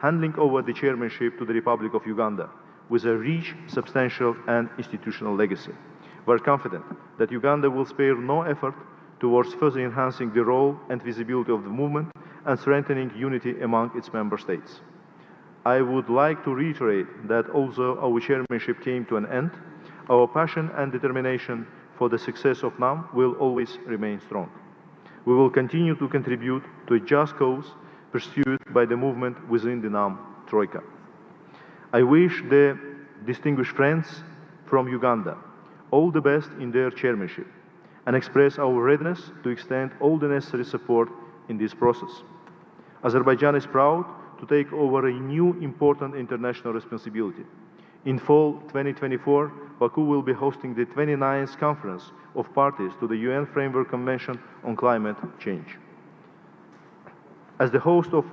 handing over the chairmanship to the Republic of Uganda with a rich, substantial and institutional legacy. We are confident that Uganda will spare no effort towards further enhancing the role and visibility of the movement and strengthening unity among its member states. I would like to reiterate that although our chairmanship came to an end, our passion and determination for the success of NAM will always remain strong. We will continue to contribute to a just cause pursued by the movement within the NAM Troika. I wish the distinguished friends from Uganda all the best in their chairmanship and express our readiness to extend all the necessary support in this process. Azerbaijan is proud to take over a new important international responsibility. In fall 2024, Baku will be hosting the 29th Conference of Parties to the UN Framework Convention on Climate Change. As the host of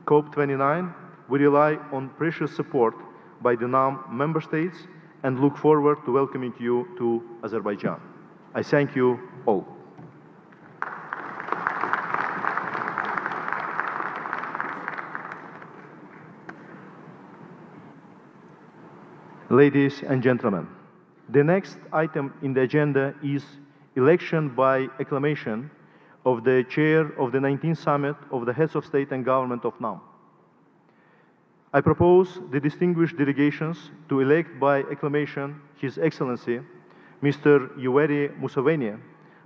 COP29, we rely on precious support by the NAM member states and look forward to welcoming you to Azerbaijan. I thank you all. Ladies and gentlemen, the next item in the agenda is election by acclamation of the chair of the 19th Summit of the Heads of State and Government of NAM. I propose the distinguished delegations to elect by acclamation His Excellency Mr. H.E Y.K Museveni,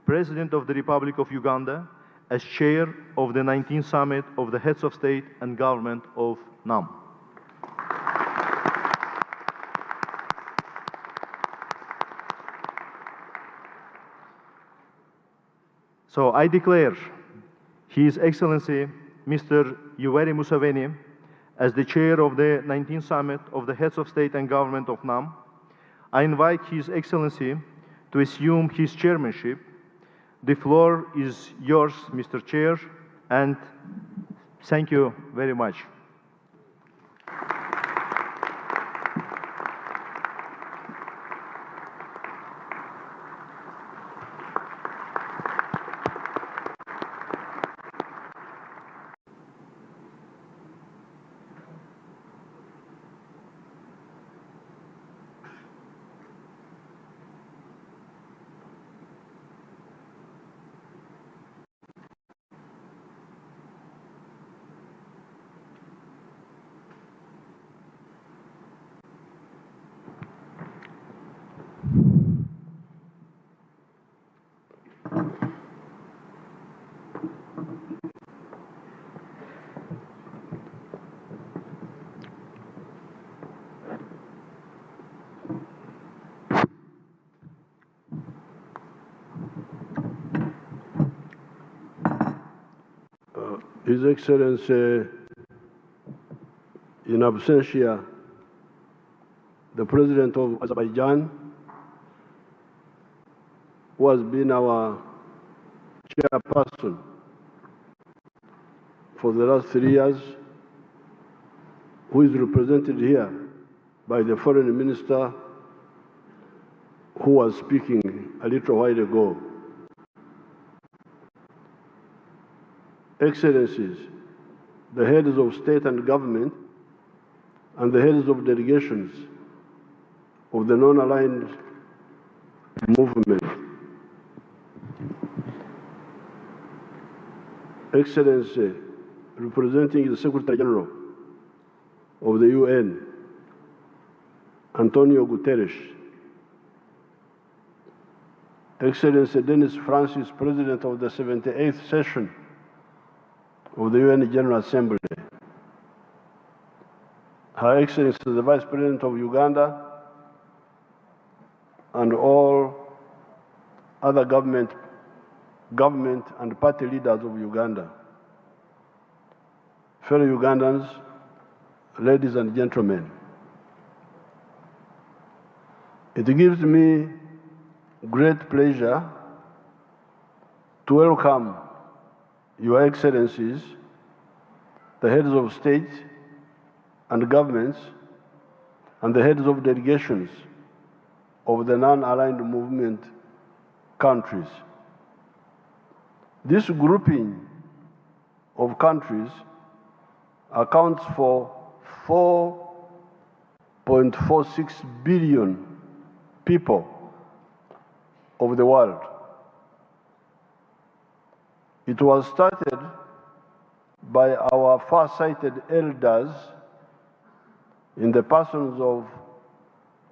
President of the Republic of Uganda, as chair of the 19th Summit of the Heads of State and Government of NAM. So I declare His Excellency Mr. H.E Y.K Museveni as the chair of the 19th Summit of the Heads of State and Government of NAM. I invite His Excellency to assume his chairmanship. The floor is yours, Mr. Chair, and thank you very much. His Excellency, in absentia, the President of Azerbaijan, who has been our chairperson for the last 3 years, who is represented here by the Foreign Minister who was speaking a little while ago. Excellencies, the heads of state and government, and the heads of delegations of the non-aligned movement. Excellency, representing the Secretary General of the UN, Antonio Guterres. Excellency Denis Francis, President of the 78th session of the UN General Assembly. Her Excellency the Vice President of Uganda and all other government and party leaders of Uganda. Fellow Ugandans, ladies and gentlemen, it gives me great pleasure to welcome Your Excellencies, the heads of state and governments, and the heads of delegations of the non-aligned movement countries. This grouping of countries accounts for 4.46 billion people of the world. It was started by our far-sighted elders in the persons of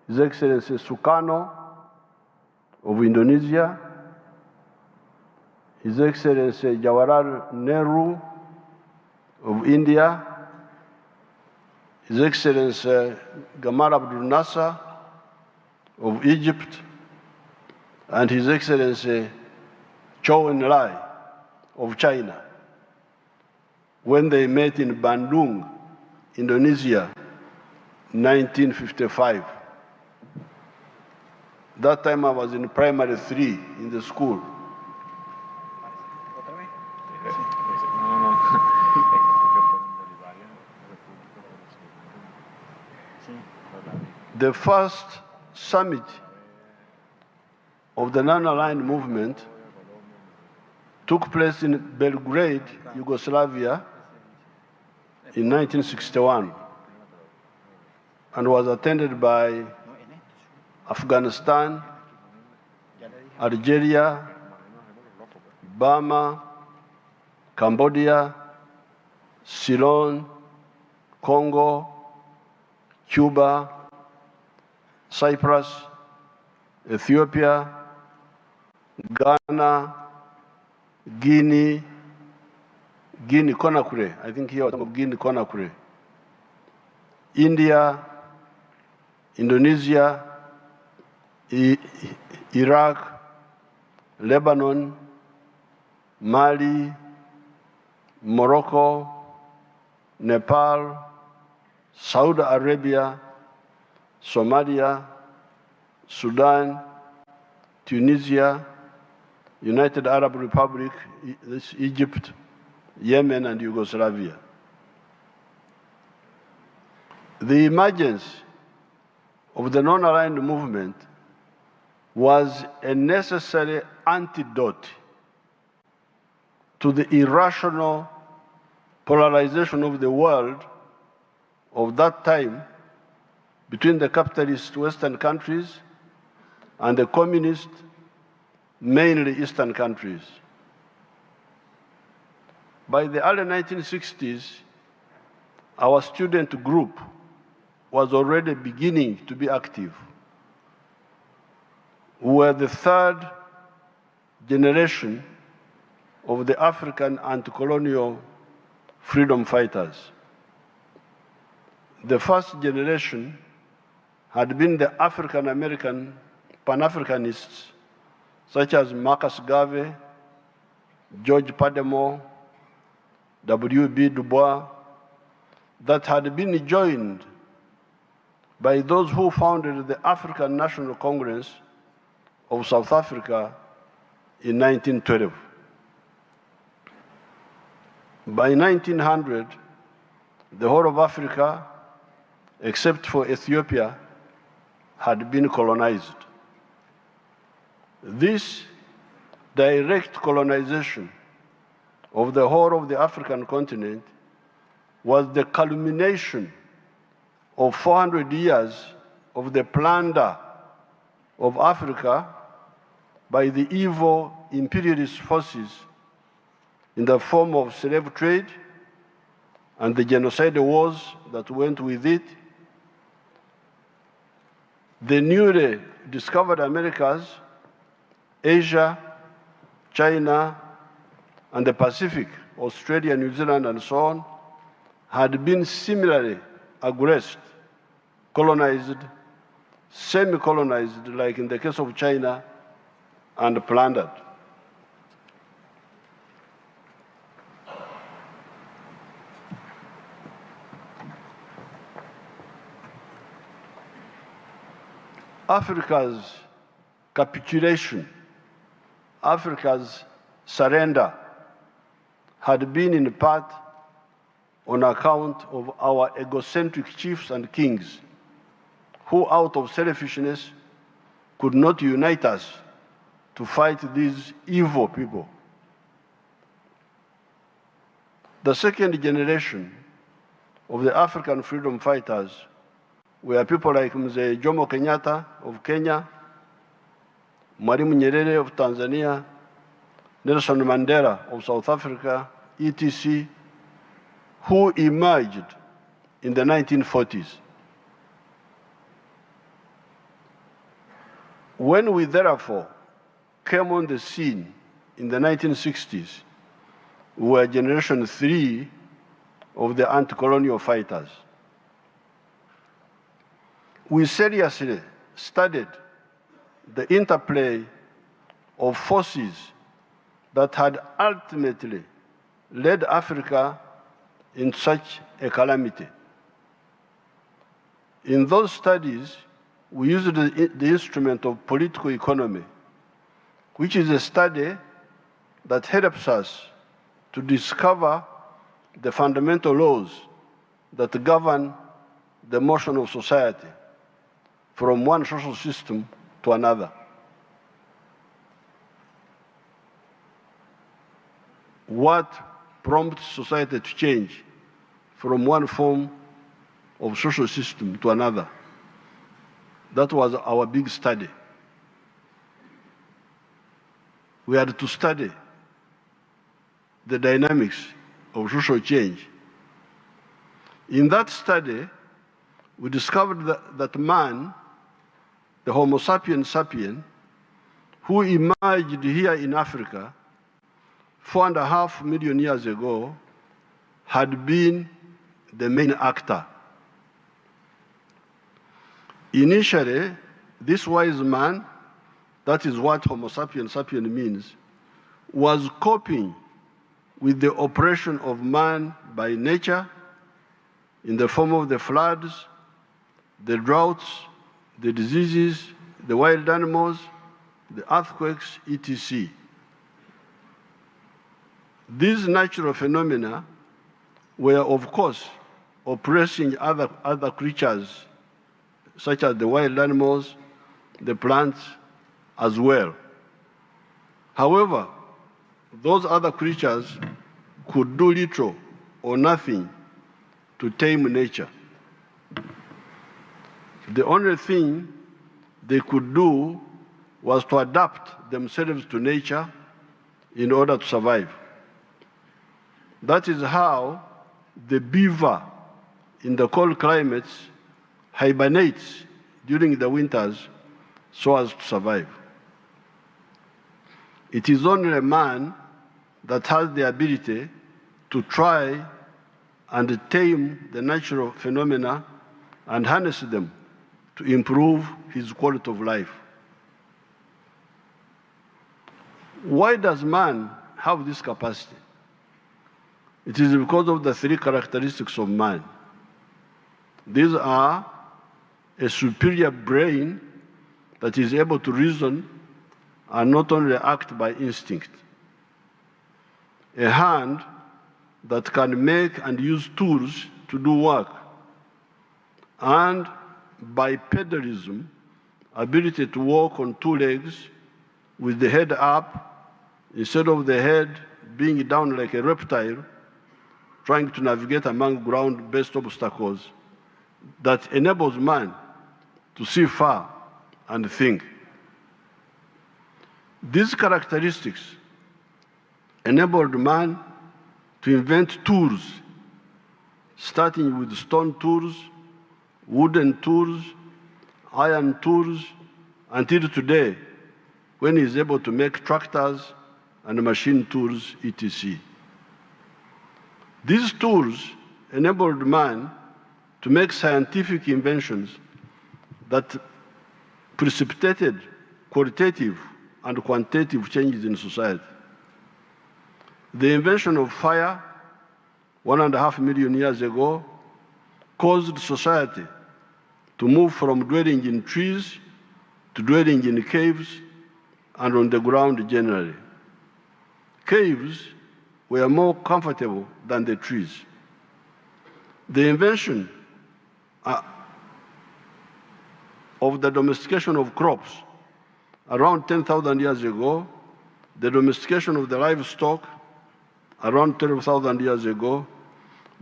His Excellency Sukarno of Indonesia, His Excellency Jawaharlal Nehru of India, His Excellency Gamal Abdel Nasser of Egypt, and His Excellency Zhou Enlai of China, when they met in Bandung, Indonesia, 1955. That time I was in primary 3 in the school. The first summit of the non-aligned movement took place in Belgrade, Yugoslavia, in 1961, and was attended by Afghanistan, Algeria, Burma, Cambodia, Ceylon, Congo, Cuba, Cyprus, Ethiopia, Ghana, Guinea Conakry, I think here was Guinea Conakry, India, Indonesia, Iraq, Lebanon, Mali, Morocco, Nepal, Saudi Arabia, Somalia, Sudan, Tunisia, United Arab Republic, Egypt, Yemen, and Yugoslavia. The emergence of the non-aligned movement was a necessary antidote to the irrational polarization of the world of that time between the capitalist Western countries and the communist, mainly Eastern countries. By the early 1960s, our student group was already beginning to be active. We were the third generation of the African anti-colonial freedom fighters. The first generation had been the African-American Pan-Africanists, such as Marcus Garvey, George Padmore, W.B. Du Bois, that had been joined by those who founded the African National Congress of South Africa in 1912. By 1900, the whole of Africa, except for Ethiopia, had been colonized. This direct colonization of the whole of the African continent was the culmination of 400 years of the plunder of Africa by the evil imperialist forces in the form of slave trade and the genocide wars that went with it. The newly discovered Americas, Asia, China, and the Pacific, Australia, New Zealand, and so on, had been similarly aggressed, colonized, semi-colonized, like in the case of China, and plundered. Africa's capitulation, Africa's surrender had been in part on account of our egocentric chiefs and kings who, out of selfishness, could not unite us to fight these evil people. The second generation of the African freedom fighters were people like Mzee Jomo Kenyatta of Kenya, Mwalimu Nyerere of Tanzania, Nelson Mandela of South Africa, etc., who emerged in the 1940s. When we therefore came on the scene in the 1960s, we were generation 3 of the anti-colonial fighters. We seriously studied the interplay of forces that had ultimately led Africa in such a calamity. In those studies, we used the instrument of political economy, which is a study that helps us to discover the fundamental laws that govern the motion of society from one social system to another. What prompts society to change from one form of social system to another? That was our big study. We had to study the dynamics of social change. In that study, we discovered that man, the Homo sapiens sapien, who emerged here in Africa 4.5 million years ago, had been the main actor. Initially, this wise man, that is what Homo sapiens sapien means, was coping with the oppression of man by nature in the form of the floods, the droughts, the diseases, the wild animals, the earthquakes, etc. These natural phenomena were, of course, oppressing other creatures, such as the wild animals, the plants, as well. However, those other creatures could do little or nothing to tame nature. The only thing they could do was to adapt themselves to nature in order to survive. That is how the beaver in the cold climates hibernates during the winters so as to survive. It is only a man that has the ability to try and tame the natural phenomena and harness them to improve his quality of life. Why does man have this capacity? It is because of the 3 characteristics of man. These are a superior brain that is able to reason and not only act by instinct, a hand that can make and use tools to do work, and bipedalism, ability to walk on 2 legs with the head up instead of the head being down like a reptile, trying to navigate among ground-based obstacles, that enables man to see far and think. These characteristics enabled man to invent tools, starting with stone tools, wooden tools, iron tools, until today, when he is able to make tractors and machine tools, etc. These tools enabled man to make scientific inventions that precipitated qualitative and quantitative changes in society. The invention of fire 1.5 million years ago caused society to move from dwelling in trees to dwelling in caves and on the ground generally. Caves were more comfortable than the trees. The invention of the domestication of crops around 10,000 years ago, the domestication of the livestock around 12,000 years ago,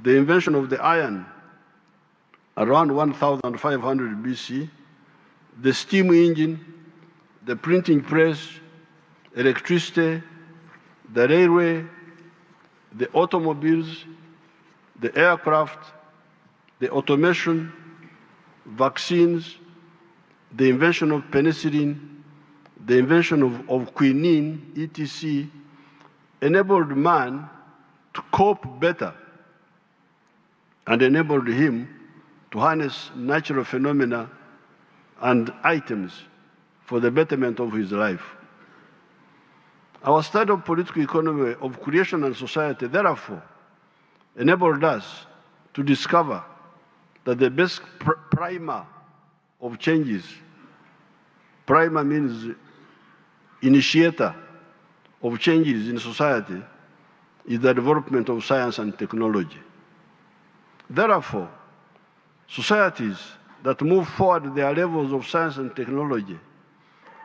the invention of the iron around 1500 BC, the steam engine, the printing press, electricity, the railway, the automobiles, the aircraft, the automation, vaccines, the invention of penicillin, the invention of quinine, etc., enabled man to cope better and enabled him to harness natural phenomena and items for the betterment of his life. Our study of political economy of creation and society, therefore, enabled us to discover that the best primer of changes, primer means initiator of changes in society, is the development of science and technology. Therefore, societies that move forward their levels of science and technology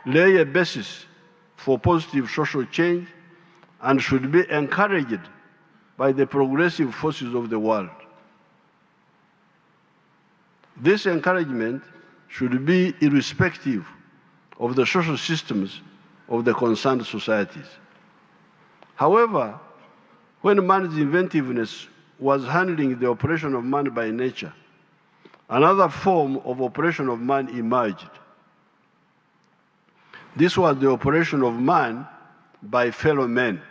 lay a basis for positive social change and should be encouraged by the progressive forces of the world. This encouragement should be irrespective of the social systems of the concerned societies. However, when man's inventiveness was handling the operation of man by nature, another form of operation of man emerged. This was the operation of man by fellow men.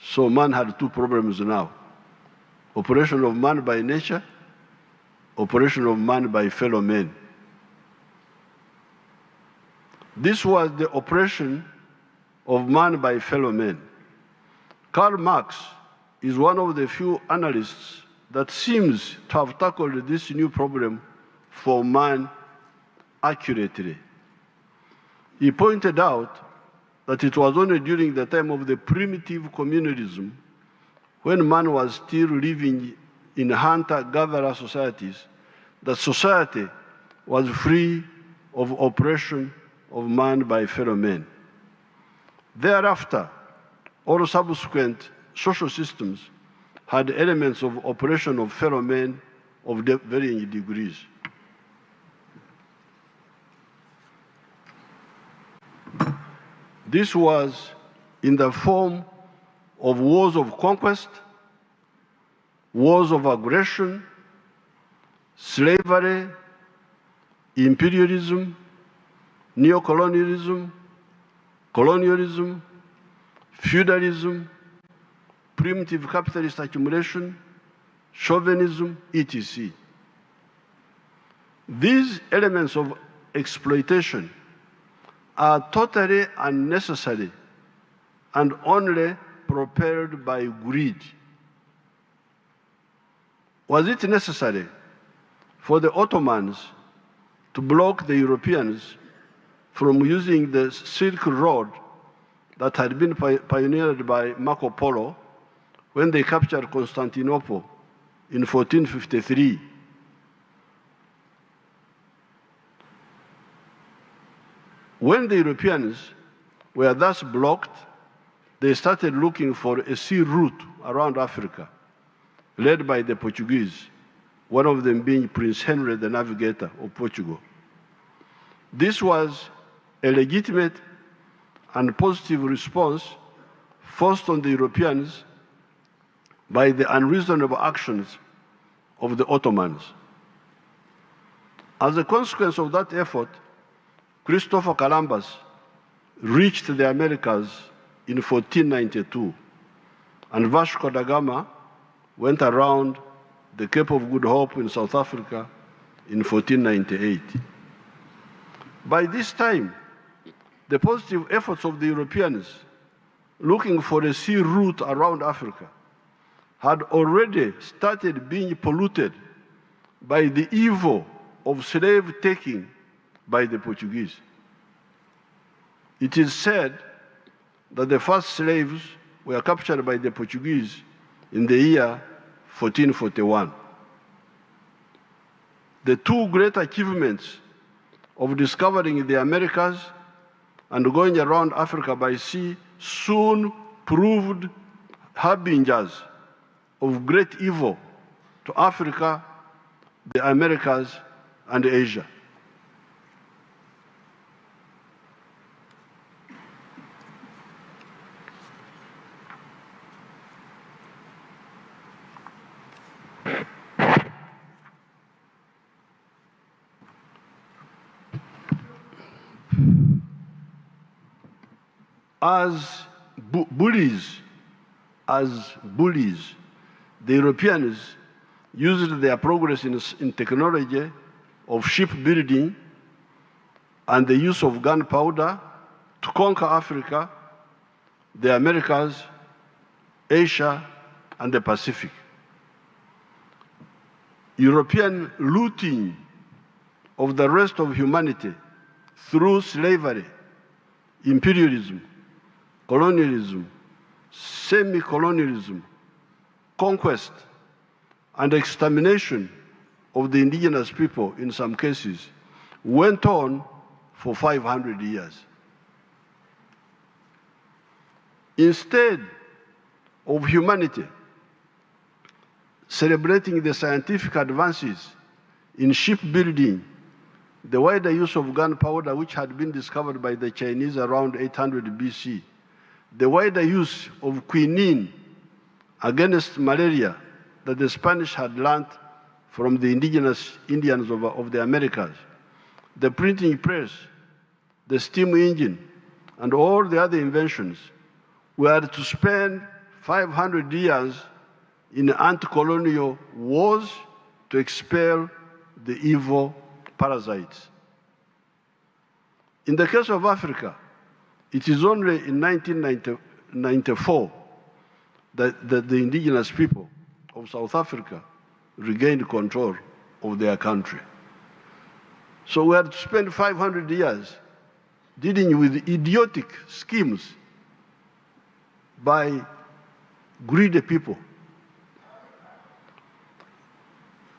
So man had two problems now: operation of man by nature, operation of man by fellow men. This was the operation of man by fellow men. Karl Marx is one of the few analysts that seems to have tackled this new problem for man accurately. He pointed out that it was only during the time of the primitive communalism, when man was still living in hunter-gatherer societies, that society was free of oppression of man by fellow men. Thereafter, all subsequent social systems had elements of oppression of fellow men of varying degrees. This was in the form of wars of conquest, wars of aggression, slavery, imperialism, neocolonialism, colonialism, feudalism, primitive capitalist accumulation, chauvinism, etc. These elements of exploitation are totally unnecessary and only propelled by greed. Was it necessary for the Ottomans to block the Europeans from using the Silk Road that had been pioneered by Marco Polo when they captured Constantinople in 1453? When the Europeans were thus blocked, they started looking for a sea route around Africa, led by the Portuguese, one of them being Prince Henry the Navigator of Portugal. This was a legitimate and positive response forced on the Europeans by the unreasonable actions of the Ottomans. As a consequence of that effort, Christopher Columbus reached the Americas in 1492, and Vasco da Gama went around the Cape of Good Hope in South Africa in 1498. By this time, the positive efforts of the Europeans looking for a sea route around Africa had already started being polluted by the evil of slave taking by the Portuguese. It is said that the first slaves were captured by the Portuguese in the year 1441. The two great achievements of discovering the Americas and going around Africa by sea soon proved harbingers of great evil to Africa the Americas, and Asia. As bullies, the Europeans used their progress in technology of shipbuilding and the use of gunpowder to conquer Africa, the Americas, Asia, and the Pacific. European looting of the rest of humanity through slavery, imperialism, colonialism, semi-colonialism, conquest, and extermination of the indigenous people in some cases went on for 500 years. Instead of humanity celebrating the scientific advances in shipbuilding, the wider use of gunpowder, which had been discovered by the Chinese around 800 BC, the wider use of quinine against malaria that the Spanish had learned from the indigenous Indians of the Americas, the printing press, the steam engine, and all the other inventions were to spend 500 years in anti-colonial wars to expel the evil parasites. In the case of Africa, it is only in 1994 that the indigenous people of South Africa regained control of their country. So we had to spend 500 years dealing with idiotic schemes by greedy people.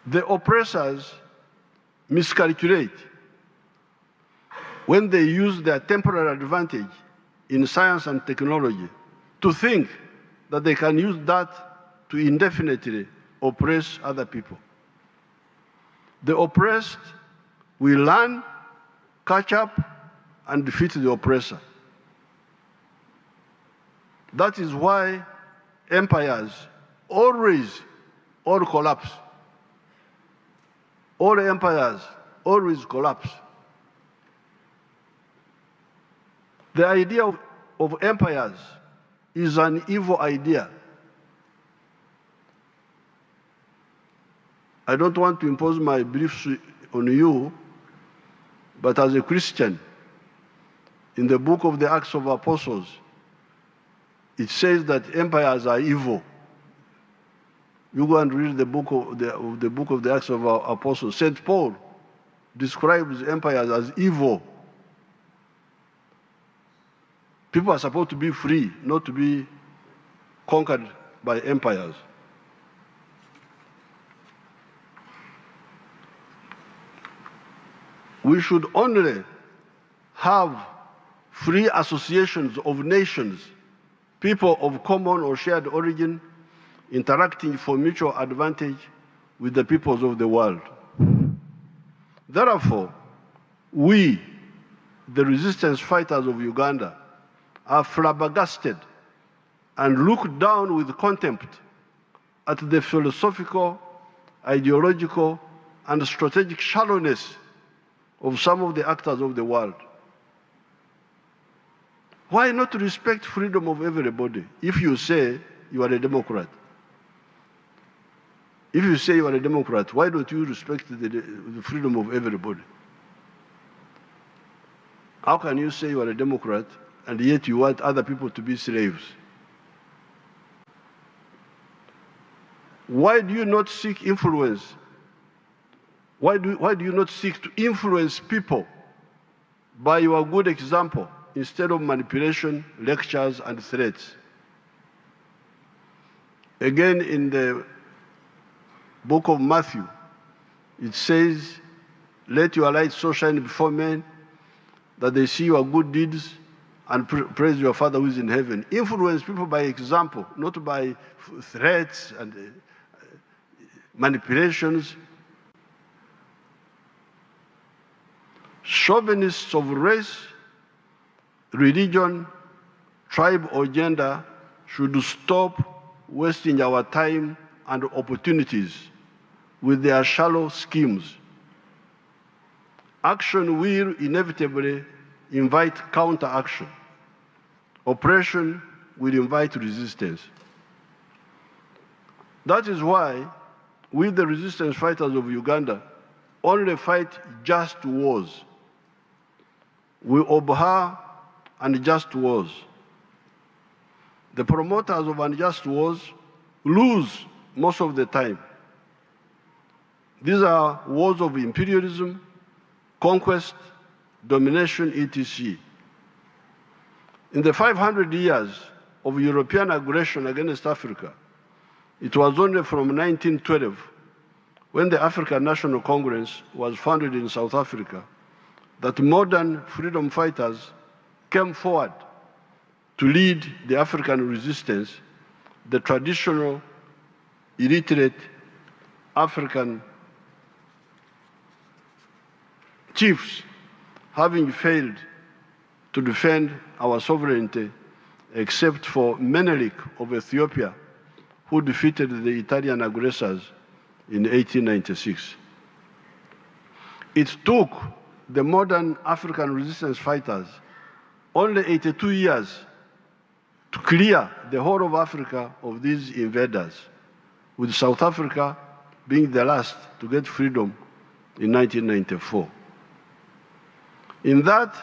The oppressors miscalculate when they use their temporary advantage in science and technology to think that they can use that to indefinitely oppress other people. The oppressed will learn, catch up, and defeat the oppressor. That is why empires always all collapse. All empires always collapse. The idea of empires is an evil idea. I don't want to impose my beliefs on you, but as a Christian, in the book of the Acts of Apostles, it says that empires are evil. You go and read the book of the Acts of Apostles. St. Paul describes empires as evil. People are supposed to be free, not to be conquered by empires. We should only have free associations of nations, people of common or shared origin, interacting for mutual advantage with the peoples of the world. Therefore, we, the resistance fighters of Uganda, are flabbergasted and look down with contempt at the philosophical, ideological, and strategic shallowness of some of the actors of the world. Why not respect freedom of everybody if you say you are a Democrat? If you say you are a Democrat, why don't you respect the freedom of everybody? How can you say you are a Democrat and yet you want other people to be slaves? Why do you not seek influence? Why do you not seek to influence people by your good example instead of manipulation, lectures, and threats? Again, in the book of Matthew, it says, "Let your light so shine before men that they see your good deeds and praise your Father who is in heaven." Influence people by example, not by threats and manipulations. chauvinists of race, religion, tribe, or gender should stop wasting our time and opportunities with their shallow schemes. Action will inevitably invite counteraction. Oppression will invite resistance. That is why we, the resistance fighters of Uganda, only fight just wars. We abhor unjust wars. The promoters of unjust wars lose most of the time. These are wars of imperialism, conquest, domination, etc. In the 500 years of European aggression against Africa, it was only from 1912, when the African National Congress was founded in South Africa, that modern freedom fighters came forward to lead the African resistance, the traditional, illiterate African chiefs having failed to defend our sovereignty, except for Menelik of Ethiopia, who defeated the Italian aggressors in 1896. It took the modern African resistance fighters only 82 years to clear the whole of Africa of these invaders, with South Africa being the last to get freedom in 1994. In that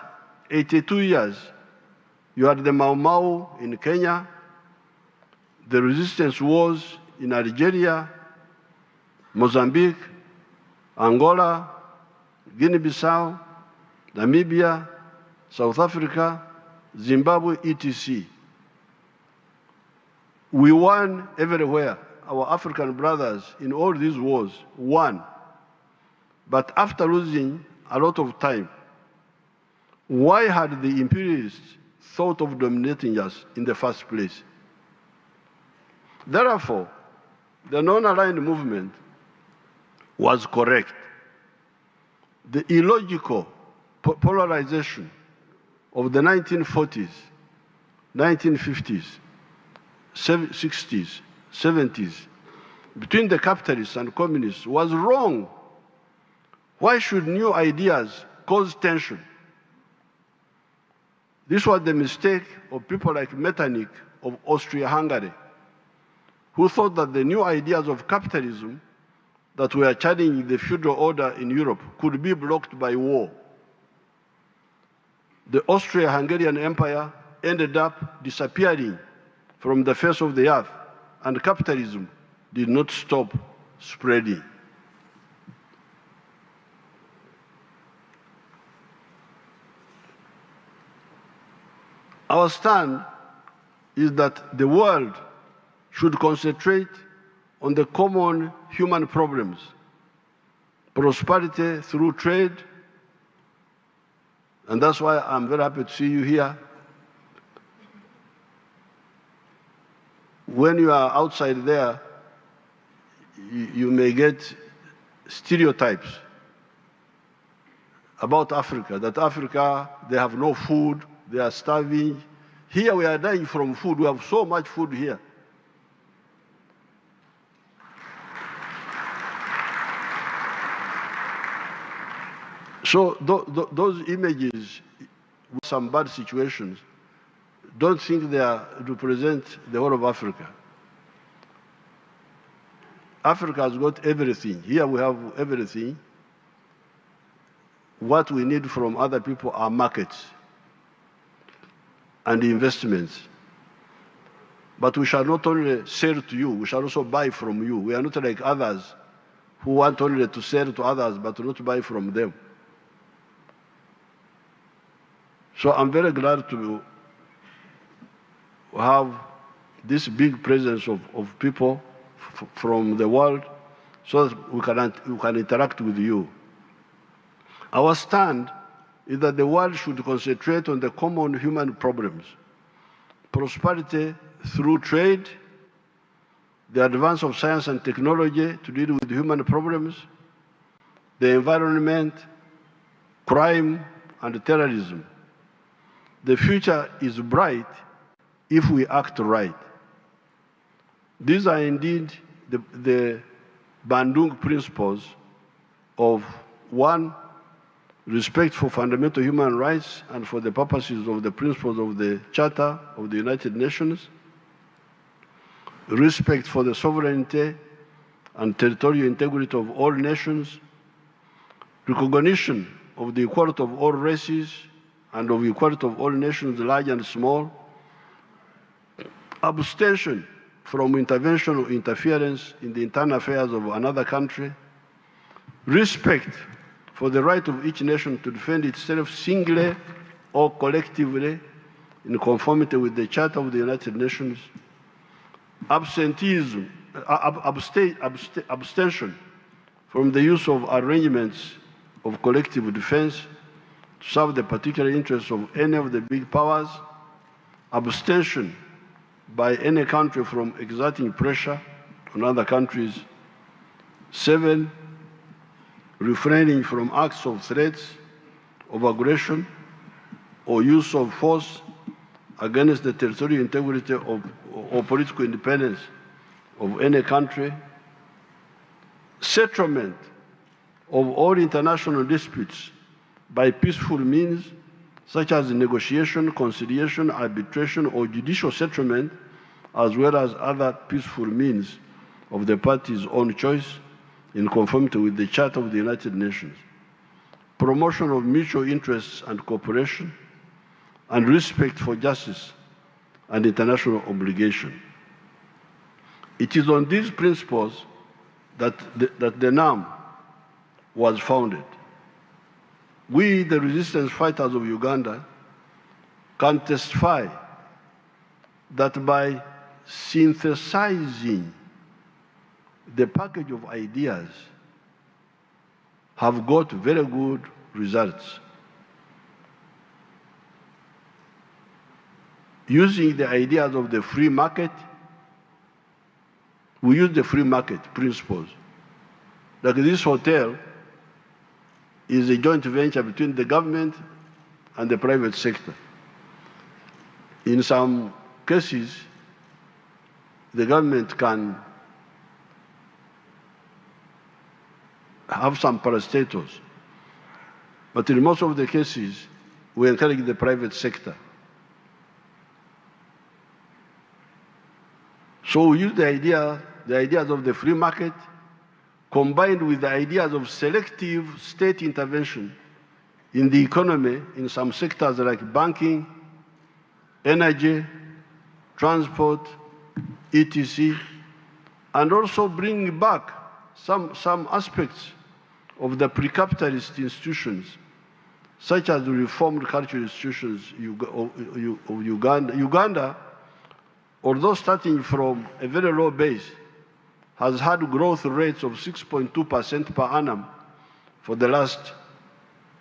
82 years, you had the Mau Mau in Kenya, the resistance wars in Algeria, Mozambique, Angola, Guinea-Bissau, Namibia, South Africa, Zimbabwe, etc. We won everywhere. Our African brothers in all these wars won. But after losing a lot of time, why had the imperialists thought of dominating us in the first place? Therefore, the non-aligned movement was correct. The illogical polarization of the 1940s, 1950s, 60s, 70s, between the capitalists and communists was wrong. Why should new ideas cause tension? This was the mistake of people like Metternich of Austria-Hungary, who thought that the new ideas of capitalism that were challenging the feudal order in Europe could be blocked by war. The Austria-Hungarian Empire ended up disappearing from the face of the earth, and capitalism did not stop spreading. Our stand is that the world should concentrate on the common human problems: prosperity through trade, and that's why I'm very happy to see you here. When you are outside there, you may get stereotypes about Africa, that Africa, they have no food, they are starving. Here we are dying from food. We have so much food here. So those images with some bad situations, don't think they represent the whole of Africa. Africa has got everything. Here we have everything. What we need from other people are markets and investments. But we shall not only sell to you, we shall also buy from you. We are not like others who want only to sell to others but not to buy from them. So I'm very glad to have this big presence of people from the world so that we can interact with you. Our stand is that the world should concentrate on the common human problems: prosperity through trade, the advance of science and technology to deal with human problems, the environment, crime, and terrorism. The future is bright if we act right. These are indeed the Bandung principles of 1, respect for fundamental human rights and for the purposes of the principles of the Charter of the United Nations, respect for the sovereignty and territorial integrity of all nations, recognition of the equality of all races and of equality of all nations, large and small, abstention from intervention or interference in the internal affairs of another country, respect for the right of each nation to defend itself singly or collectively in conformity with the Charter of the United Nations, abstention from the use of arrangements of collective defense to serve the particular interests of any of the big powers, abstention by any country from exerting pressure on other countries. 7, refraining from acts of threats, of aggression, or use of force against the territorial integrity or political independence of any country. Settlement of all international disputes by peaceful means, such as negotiation, conciliation, arbitration, or judicial settlement, as well as other peaceful means of the parties' own choice in conformity with the Charter of the United Nations. Promotion of mutual interests and cooperation, and respect for justice and international obligation. It is on these principles that the NAM was founded. We, the resistance fighters of Uganda, can testify that by synthesizing the package of ideas have got very good results. Using the ideas of the free market, we use the free market principles. Like this hotel is a joint venture between the government and the private sector. In some cases, the government can have some parastatals, but in most of the cases, we encourage the private sector. So we use the ideas of the free market combined with the ideas of selective state intervention in the economy in some sectors like banking, energy, transport, etc., and also bring back some aspects of the pre-capitalist institutions, such as the reformed cultural institutions of Uganda. Uganda, although starting from a very low base, has had growth rates of 6.2% per annum for the last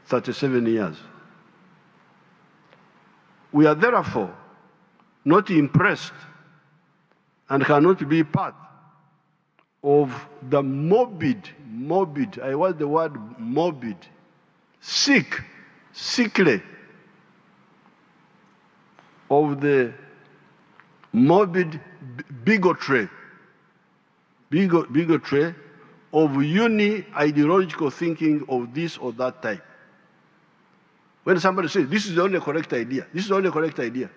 37 years. We are therefore not impressed and cannot be part of the morbid, I want the word morbid, sickly, of the morbid bigotry of uni-ideological thinking of this or that type. When somebody says, this is the only correct idea, this is the only correct idea.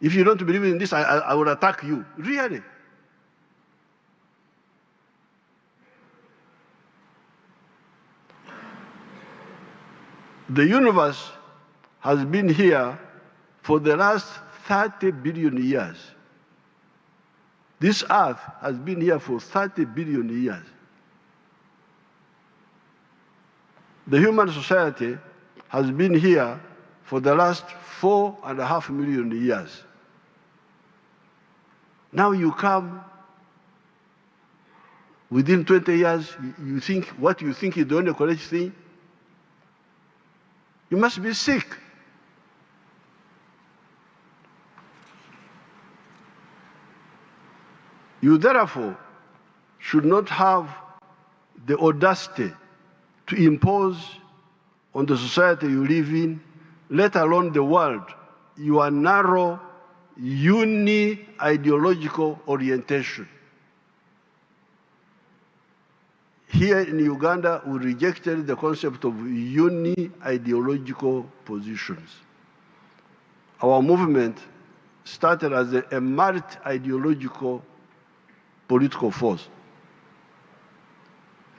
If you don't believe in this, I will attack you. Really? The universe has been here for the last 30 billion years. This earth has been here for 30 billion years. The human society has been here for the last 4.5 million years. Now you come, within 20 years, you think what you think is the only correct thing. You must be sick. You therefore should not have the audacity to impose on the society you live in, let alone the world, your narrow, uni-ideological orientation. Here in Uganda, we rejected the concept of uni-ideological positions. Our movement started as a multi-ideological political force.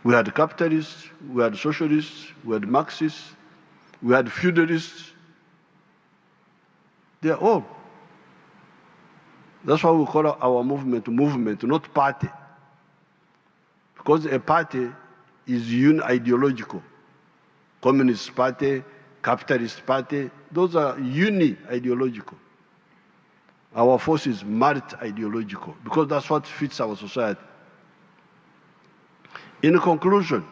We had capitalists, we had socialists, we had Marxists, we had feudalists. They're all. That's why we call our movement, not party. Because a party is uni-ideological. Communist party, capitalist party, those are uni-ideological. Our force is multi-ideological, because that's what fits our society. In conclusion,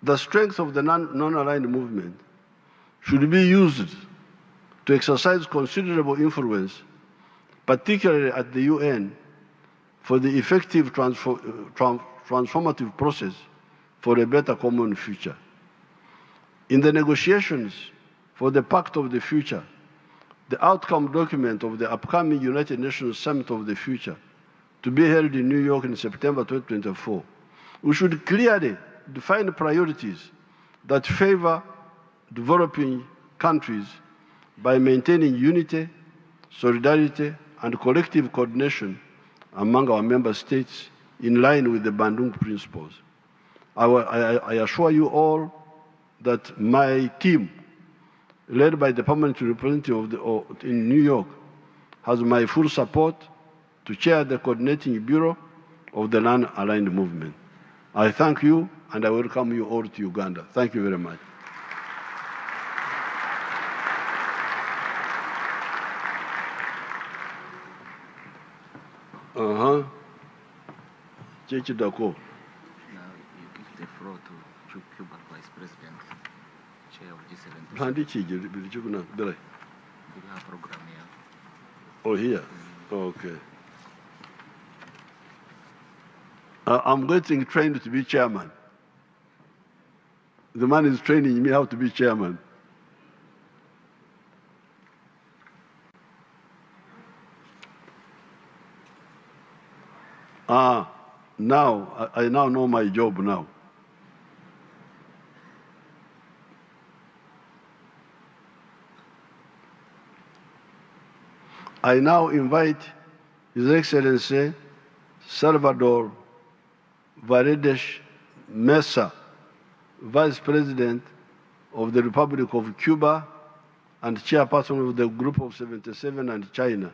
the strength of the non-aligned movement should be used to exercise considerable influence, particularly at the UN, for the effective transformative process for a better common future. In the negotiations for the Pact of the Future, the outcome document of the upcoming United Nations Summit of the Future, to be held in New York in September 2024, we should clearly define priorities that favor developing countries by maintaining unity, solidarity, and collective coordination among our member states in line with the Bandung principles. I assure you all that my team, led by the permanent representative in New York, has my full support to chair the coordinating bureau of the non-aligned movement. I thank you, and I welcome you all to Uganda. Thank you very much. Chechi Dako. Now you give the floor to Cuba Vice President, Chair of G7. We have a program here. Oh, here? Okay. I'm getting trained to be chairman. The man is training me how to be chairman. Now, I now know my job now. I now invite His Excellency Salvador Paredes Mesa, Vice President of the Republic of Cuba and Chairperson of the Group of 77 and China,